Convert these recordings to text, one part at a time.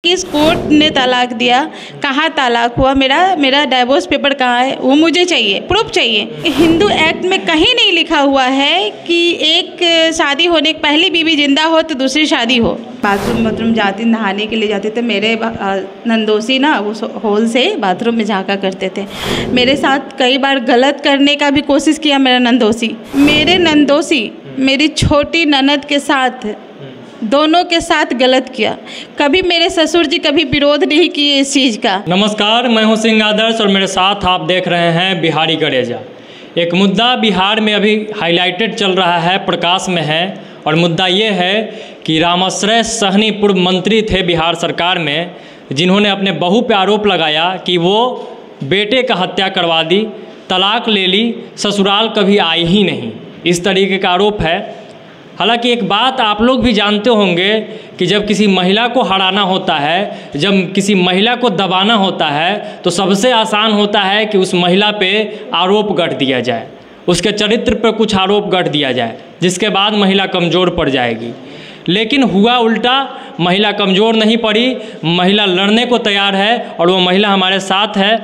किस कोर्ट ने तलाक दिया, कहाँ तलाक हुआ, मेरा डाइवोर्स पेपर कहाँ है, वो मुझे चाहिए, प्रूफ चाहिए। हिंदू एक्ट में कहीं नहीं लिखा हुआ है कि एक शादी होने के पहली बीवी जिंदा हो तो दूसरी शादी हो। बाथरूम जाती, नहाने के लिए जाते थे, मेरे नंदोसी ना वो होल से बाथरूम में झाँका करते थे। मेरे साथ कई बार गलत करने का भी कोशिश किया मेरे नंदोसी मेरी छोटी ननद के साथ, दोनों के साथ गलत किया। कभी मेरे ससुर जी कभी विरोध नहीं किए इस चीज़ का। नमस्कार, मैं हूं सिंह आदर्श और मेरे साथ आप देख रहे हैं बिहारी कलेजा। एक मुद्दा बिहार में अभी हाईलाइटेड चल रहा है, प्रकाश में है, और मुद्दा ये है कि रामाश्रय सहनी पूर्व मंत्री थे बिहार सरकार में, जिन्होंने अपने बहू पे आरोप लगाया कि वो बेटे का हत्या करवा दी, तलाक ले ली, ससुराल कभी आई ही नहीं, इस तरीके का आरोप है। हालांकि एक बात आप लोग भी जानते होंगे कि जब किसी महिला को हराना होता है, जब किसी महिला को दबाना होता है, तो सबसे आसान होता है कि उस महिला पे आरोप गढ़ दिया जाए, उसके चरित्र पर कुछ आरोप गढ़ दिया जाए, जिसके बाद महिला कमज़ोर पड़ जाएगी। लेकिन हुआ उल्टा, महिला कमज़ोर नहीं पड़ी, महिला लड़ने को तैयार है और वो महिला हमारे साथ है।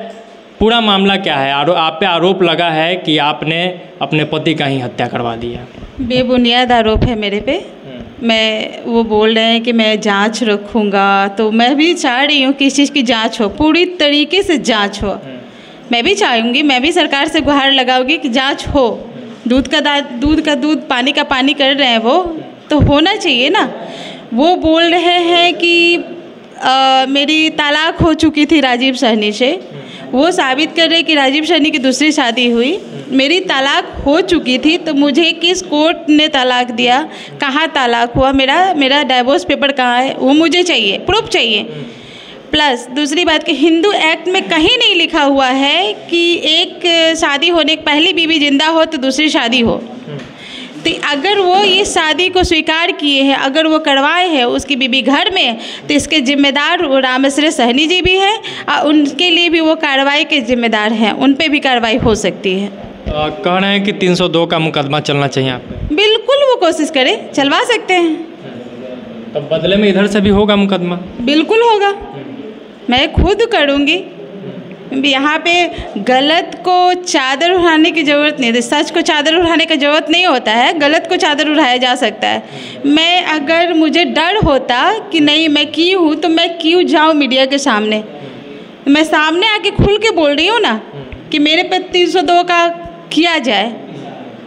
पूरा मामला क्या है? आप पे आरोप लगा है कि आपने अपने पति का ही हत्या करवा दी है। बेबुनियाद आरोप है मेरे पे। वो बोल रहे हैं कि मैं जांच रखूँगा, तो मैं भी चाह रही हूँ कि इस चीज़ की जांच हो, पूरी तरीके से जांच हो। मैं भी चाहूँगी, मैं भी सरकार से गुहार लगाऊंगी कि जांच हो। दूध का दूध, पानी का पानी कर रहे हैं वो, तो होना चाहिए ना। वो बोल रहे हैं कि मेरी तलाक हो चुकी थी राजीव सहनी से, वो साबित कर रहे कि राजीव सहनी की दूसरी शादी हुई, मेरी तलाक हो चुकी थी, तो मुझे किस कोर्ट ने तलाक दिया, कहाँ तलाक हुआ, मेरा डाइवोर्स पेपर कहाँ है, वो मुझे चाहिए, प्रूफ चाहिए। प्लस दूसरी बात कि हिंदू एक्ट में कहीं नहीं लिखा हुआ है कि एक शादी होने के पहली बीवी जिंदा हो तो दूसरी शादी हो। तो अगर वो इस शादी को स्वीकार किए हैं, अगर वो करवाए हैं उसकी बीबी घर में, तो इसके जिम्मेदार वो रामाश्रय सहनी जी भी हैं और उनके लिए भी वो कार्रवाई के जिम्मेदार हैं, उन पे भी कार्रवाई हो सकती है। कह रहे हैं कि 302 का मुकदमा चलना चाहिए आप पे। बिल्कुल, वो कोशिश करें, चलवा सकते हैं। तब बदले में इधर से भी होगा मुकदमा? बिल्कुल होगा, मैं खुद करूँगी। यहाँ पे गलत को चादर उठाने की ज़रूरत नहीं है, सच को चादर उठाने की ज़रूरत नहीं होता है, गलत को चादर उठाया जा सकता है। मैं अगर मुझे डर होता कि नहीं मैं की हूँ, तो मैं क्यों जाऊँ मीडिया के सामने? मैं सामने आके खुल के बोल रही हूँ ना कि मेरे पे 302 का किया जाए।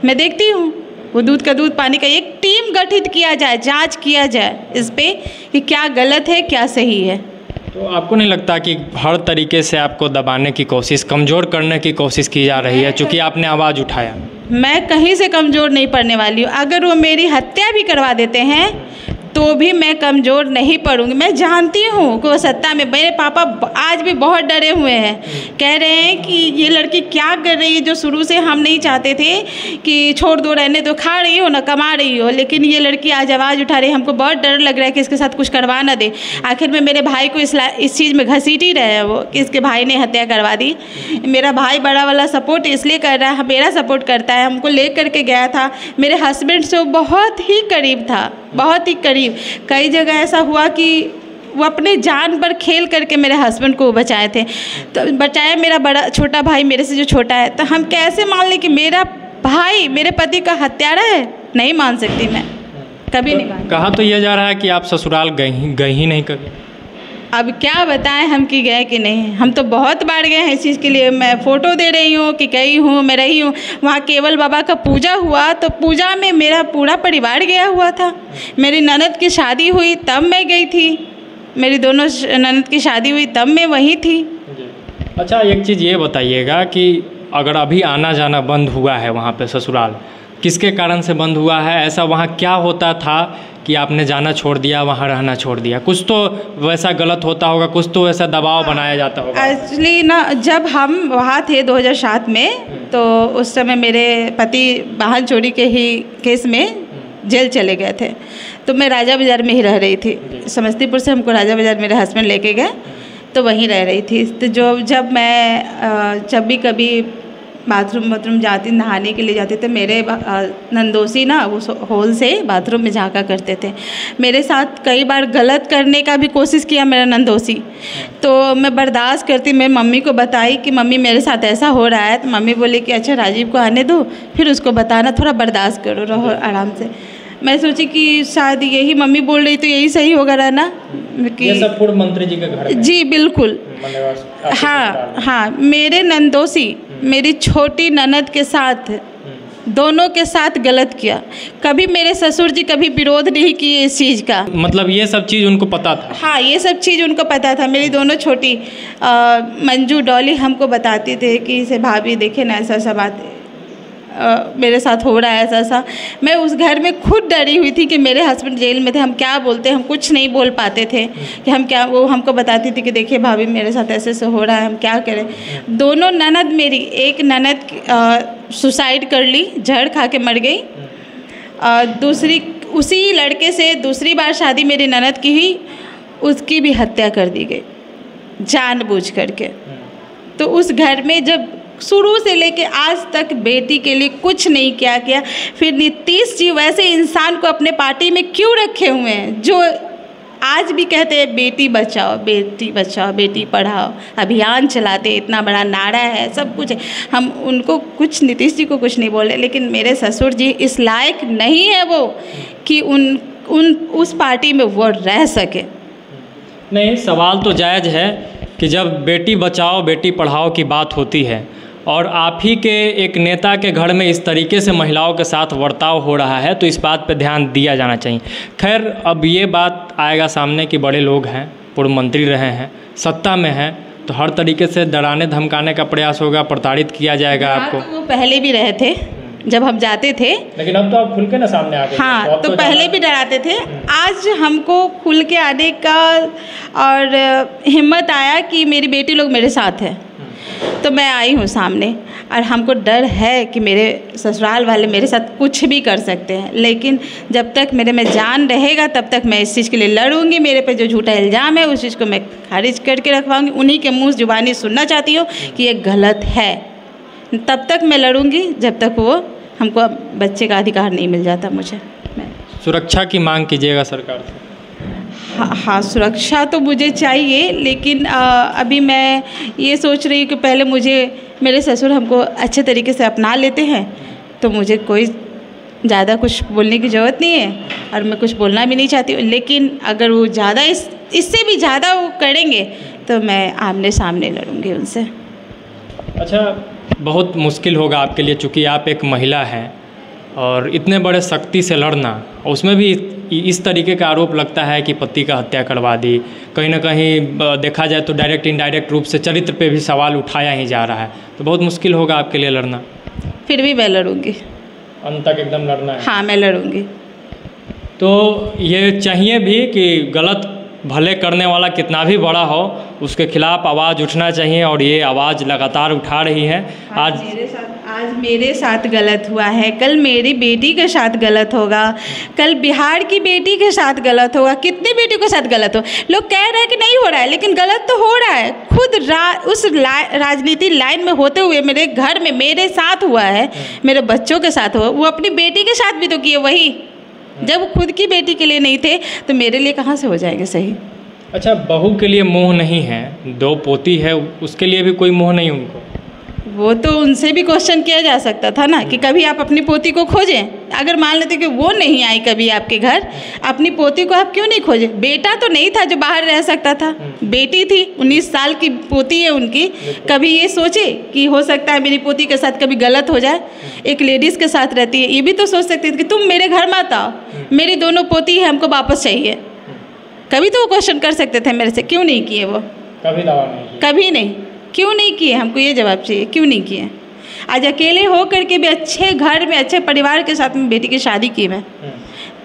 मैं देखती हूँ वो दूध का दूध, पानी का, एक टीम गठित किया जाए, जाँच किया जाए इस पर कि क्या गलत है क्या सही है। तो आपको नहीं लगता कि हर तरीके से आपको दबाने की कोशिश, कमज़ोर करने की कोशिश की जा रही है, चूँकि आपने आवाज़ उठाया? मैं कहीं से कमज़ोर नहीं पड़ने वाली हूँ। अगर वो मेरी हत्या भी करवा देते हैं तो भी मैं कमज़ोर नहीं पड़ूंगी। मैं जानती हूँ कि वो सत्ता में, मेरे पापा आज भी बहुत डरे हुए हैं, कह रहे हैं कि ये लड़की क्या कर रही है, जो शुरू से हम नहीं चाहते थे कि छोड़ दो, रहने दो, खा रही हो ना, कमा रही हो, लेकिन ये लड़की आज आवाज़ उठा रही है। हमको बहुत डर लग रहा है कि इसके साथ कुछ करवा ना दे। आखिर में मेरे भाई को इस चीज़ में घसीट ही रहे हैं वो कि इसके भाई ने हत्या करवा दी। मेरा भाई बड़ा वाला सपोर्ट इसलिए कर रहा है, मेरा सपोर्ट करता है, हमको ले करके गया था। मेरे हस्बैंड से वो बहुत ही करीब था, बहुत ही करीब। कई जगह ऐसा हुआ कि वो अपने जान पर खेल करके मेरे हस्बैंड को बचाए थे, तो बचाया मेरा छोटा भाई मेरे से जो छोटा है। तो हम कैसे मान लें कि मेरा भाई मेरे पति का हत्यारा है? नहीं मान सकती मैं, कभी नहीं मान। कहा तो यह जा रहा है कि आप ससुराल गई ही नहीं कभी। अब क्या बताएं हम कि गए कि नहीं, हम तो बहुत बार गए हैं इस चीज़ के लिए। मैं फ़ोटो दे रही हूँ कि गई हूँ, मैं रही हूँ। वहाँ केवल बाबा का पूजा हुआ तो पूजा में मेरा पूरा परिवार गया हुआ था। मेरी ननद की शादी हुई तब मैं गई थी, मेरी दोनों ननद की शादी हुई तब मैं वहीं थी। अच्छा, एक चीज़ ये बताइएगा कि अगर अभी आना जाना बंद हुआ है वहाँ पे ससुराल, किसके कारण से बंद हुआ है? ऐसा वहाँ क्या होता था कि आपने जाना छोड़ दिया, वहाँ रहना छोड़ दिया? कुछ तो वैसा गलत होता होगा, कुछ तो वैसा दबाव बनाया जाता होगा। एक्चुअली ना, जब हम वहाँ थे 2007 में, तो उस समय मेरे पति वाहन चोरी के ही केस में जेल चले गए थे, तो मैं राजा बाज़ार में ही रह रही थी। समस्तीपुर से हमको राजा बाज़ार मेरे हस्बैंड लेके गए, तो वहीं रह रही थी। तो जब भी कभी बाथरूम जाती, नहाने के लिए जाते थे। मेरे नंदोसी ना वो होल से बाथरूम में झाँका करते थे। मेरे साथ कई बार गलत करने का भी कोशिश किया मेरा नंदोसी, तो मैं बर्दाश्त करती। मैं मम्मी को बताई कि मम्मी मेरे साथ ऐसा हो रहा है, तो मम्मी बोली कि अच्छा राजीव को आने दो, फिर उसको बताना, थोड़ा बर्दाश्त करो, रहो आराम से। मैं सोची कि शायद यही मम्मी बोल रही तो यही सही होगा रहना कि ये सब पूर्व मंत्री जी के घर में? जी बिल्कुल। हाँ, मेरे नंदोसी मेरी छोटी ननद के साथ, दोनों के साथ गलत किया। कभी मेरे ससुर जी कभी विरोध नहीं किए इस चीज़ का। मतलब ये सब चीज़ उनको पता था? हाँ, ये सब चीज़ उनको पता था। मेरी दोनों छोटी मंजू डॉली हमको बताती थे कि इसे भाभी देखे ना ऐसा ऐसा बात मेरे साथ हो रहा है, ऐसा ऐसा। मैं उस घर में खुद डरी हुई थी कि मेरे हस्बैंड जेल में थे, हम क्या बोलते, हम कुछ नहीं बोल पाते थे कि हम क्या। वो हमको बताती थी कि देखिए भाभी मेरे साथ ऐसे ऐसे हो रहा है, हम क्या करें। दोनों ननद मेरी, एक ननद सुसाइड कर ली, जहर खा के मर गई, दूसरी उसी लड़के से दूसरी बार शादी मेरी ननद की हुई, उसकी भी हत्या कर दी गई जानबूझ करके। तो उस घर में जब शुरू से लेके आज तक बेटी के लिए कुछ नहीं किया। फिर नीतीश जी वैसे इंसान को अपने पार्टी में क्यों रखे हुए हैं जो आज भी कहते हैं बेटी बचाओ बेटी पढ़ाओ, अभियान चलाते, इतना बड़ा नारा है, सब कुछ है। हम उनको कुछ, नीतीश जी को कुछ नहीं बोले, लेकिन मेरे ससुर जी इस लायक नहीं है वो कि उस पार्टी में वो रह सके। नहीं, सवाल तो जायज़ है कि जब बेटी बचाओ बेटी पढ़ाओ की बात होती है और आप ही के एक नेता के घर में इस तरीके से महिलाओं के साथ बर्ताव हो रहा है, तो इस बात पर ध्यान दिया जाना चाहिए। खैर, अब ये बात आएगा सामने कि बड़े लोग हैं, पूर्व मंत्री रहे हैं, सत्ता में हैं, तो हर तरीके से डराने धमकाने का प्रयास होगा, प्रताड़ित किया जाएगा आपको। तो वो पहले भी रहे थे जब हम जाते थे, लेकिन अब तो आप खुल के ना सामने आ गए। हाँ, तो पहले भी डराते थे। आज हमको खुल के आने का और हिम्मत आया कि मेरी बेटी लोग मेरे साथ है, तो मैं आई हूँ सामने। और हमको डर है कि मेरे ससुराल वाले मेरे साथ कुछ भी कर सकते हैं, लेकिन जब तक मेरे में जान रहेगा तब तक मैं इस चीज़ के लिए लड़ूंगी। मेरे पे जो झूठा इल्ज़ाम है उस चीज़ को मैं खारिज करके रखवाऊंगी। उन्हीं के मुँह जुबानी सुनना चाहती हूँ कि ये गलत है, तब तक मैं लड़ूंगी जब तक वो हमको बच्चे का अधिकार नहीं मिल जाता। मुझे सुरक्षा की मांग कीजिएगा सरकार से? हाँ, सुरक्षा तो मुझे चाहिए, लेकिन अभी मैं ये सोच रही हूँ कि पहले मुझे, मेरे ससुर हमको अच्छे तरीके से अपना लेते हैं, तो मुझे कोई ज़्यादा कुछ बोलने की ज़रूरत नहीं है और मैं कुछ बोलना भी नहीं चाहती हूँ। लेकिन अगर वो ज़्यादा इससे भी ज़्यादा वो करेंगे तो मैं आमने सामने लड़ूंगी उनसे। अच्छा, बहुत मुश्किल होगा आपके लिए, चूँकि आप एक महिला हैं और इतने बड़े शक्ति से लड़ना, उसमें भी इस तरीके का आरोप लगता है कि पति का हत्या करवा दी। कहीं ना कहीं देखा जाए तो डायरेक्ट इनडायरेक्ट रूप से चरित्र पे भी सवाल उठाया ही जा रहा है, तो बहुत मुश्किल होगा आपके लिए लड़ना। फिर भी मैं लड़ूंगी, अंत तक एकदम लड़ना है? हाँ, मैं लड़ूंगी। तो ये चाहिए भी कि गलत भले करने वाला कितना भी बड़ा हो, उसके खिलाफ आवाज़ उठना चाहिए, और ये आवाज़ लगातार उठा रही है। आज मेरे साथ गलत हुआ है, कल मेरी बेटी के साथ गलत होगा, कल बिहार की बेटी के साथ गलत होगा, कितनी बेटी के साथ गलत हो। लोग कह रहे हैं कि नहीं हो रहा है, लेकिन गलत तो हो रहा है। खुद उस राजनीति लाइन में होते हुए मेरे घर में मेरे साथ हुआ है, मेरे बच्चों के साथ हुआ, वो अपनी बेटी के साथ भी तो किए वही। जब खुद की बेटी के लिए नहीं थे तो मेरे लिए कहाँ से हो जाएंगे सही। अच्छा, बहू के लिए मोह नहीं है, 2 पोती है, उसके लिए भी कोई मोह नहीं उनको? वो तो उनसे भी क्वेश्चन किया जा सकता था ना कि कभी आप अपनी पोती को खोजें। अगर मान लेते कि वो नहीं आई कभी आपके घर, अपनी पोती को आप क्यों नहीं खोजे? बेटा तो नहीं था जो बाहर रह सकता था, बेटी थी, 19 साल की पोती है उनकी। कभी ये सोचे कि हो सकता है मेरी पोती के साथ कभी गलत हो जाए? एक लेडीज़ के साथ रहती है, ये भी तो सोच सकती थी कि तुम मेरे घर मत आओ, मेरी दोनों पोती है, हमको वापस चाहिए। कभी तो वो क्वेश्चन कर सकते थे मेरे से, क्यों नहीं किए वो? कभी दावा नहीं, कभी नहीं। क्यों नहीं किए? हमको ये जवाब चाहिए, क्यों नहीं किए? आज अकेले हो करके भी अच्छे घर में अच्छे परिवार के साथ में बेटी की शादी की मैं,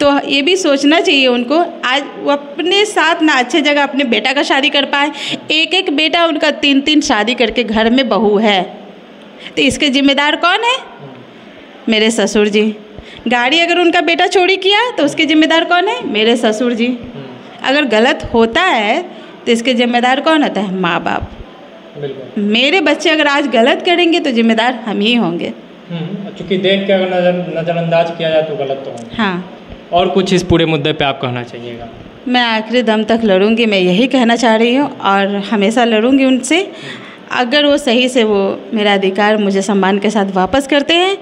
तो ये भी सोचना चाहिए उनको। आज वो अपने साथ ना अच्छे जगह अपने बेटा का शादी कर पाए। एक बेटा उनका 3 शादी करके घर में बहू है, तो इसके जिम्मेदार कौन है? मेरे ससुर जी। गाड़ी अगर उनका बेटा चोरी किया तो उसके जिम्मेदार कौन है? मेरे ससुर जी। अगर गलत होता है तो इसके जिम्मेदार कौन होता है? माँ बाप। बिल्कुल। मेरे बच्चे अगर आज गलत करेंगे तो जिम्मेदार हम ही होंगे। चूँकि देख के अगर नज़रअंदाज किया जाए तो गलत तो होंगे। हाँ। और कुछ इस पूरे मुद्दे पे आप कहना चाहिएगा? मैं आखिरी दम तक लड़ूंगी, मैं यही कहना चाह रही हूँ और हमेशा लड़ूंगी उनसे। अगर वो सही से वो मेरा अधिकार मुझे सम्मान के साथ वापस करते हैं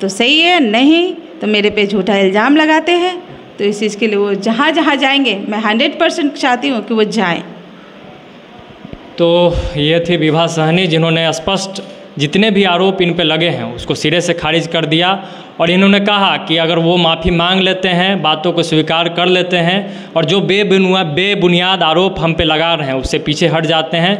तो सही है, नहीं तो मेरे पे झूठा इल्ज़ाम लगाते हैं, तो इस चीज़ के लिए वो जहाँ जहाँ जाएंगे मैं 100% चाहती हूँ कि वो जाएं। तो ये थी विभा सहनी, जिन्होंने स्पष्ट जितने भी आरोप इन पे लगे हैं उसको सिरे से खारिज कर दिया और इन्होंने कहा कि अगर वो माफ़ी मांग लेते हैं, बातों को स्वीकार कर लेते हैं और जो बेबुनियाद आरोप हम पे लगा रहे हैं उससे पीछे हट जाते हैं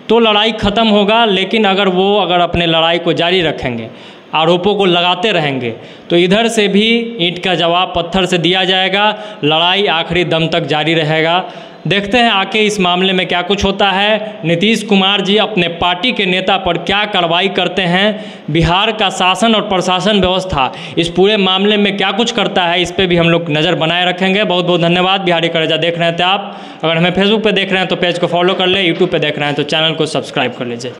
तो लड़ाई ख़त्म होगा। लेकिन अगर अपने लड़ाई को जारी रखेंगे, आरोपों को लगाते रहेंगे, तो इधर से भी ईंट का जवाब पत्थर से दिया जाएगा। लड़ाई आखिरी दम तक जारी रहेगा। देखते हैं आके इस मामले में क्या कुछ होता है। नीतीश कुमार जी अपने पार्टी के नेता पर क्या कार्रवाई करते हैं, बिहार का शासन और प्रशासन व्यवस्था इस पूरे मामले में क्या कुछ करता है, इस पे भी हम लोग नज़र बनाए रखेंगे। बहुत बहुत धन्यवाद। बिहारी कलेजा देख रहे थे आप। अगर हमें फेसबुक पे देख रहे हैं तो पेज को फॉलो कर ले, यूट्यूब पे देख रहे हैं तो चैनल को सब्सक्राइब कर लीजिए।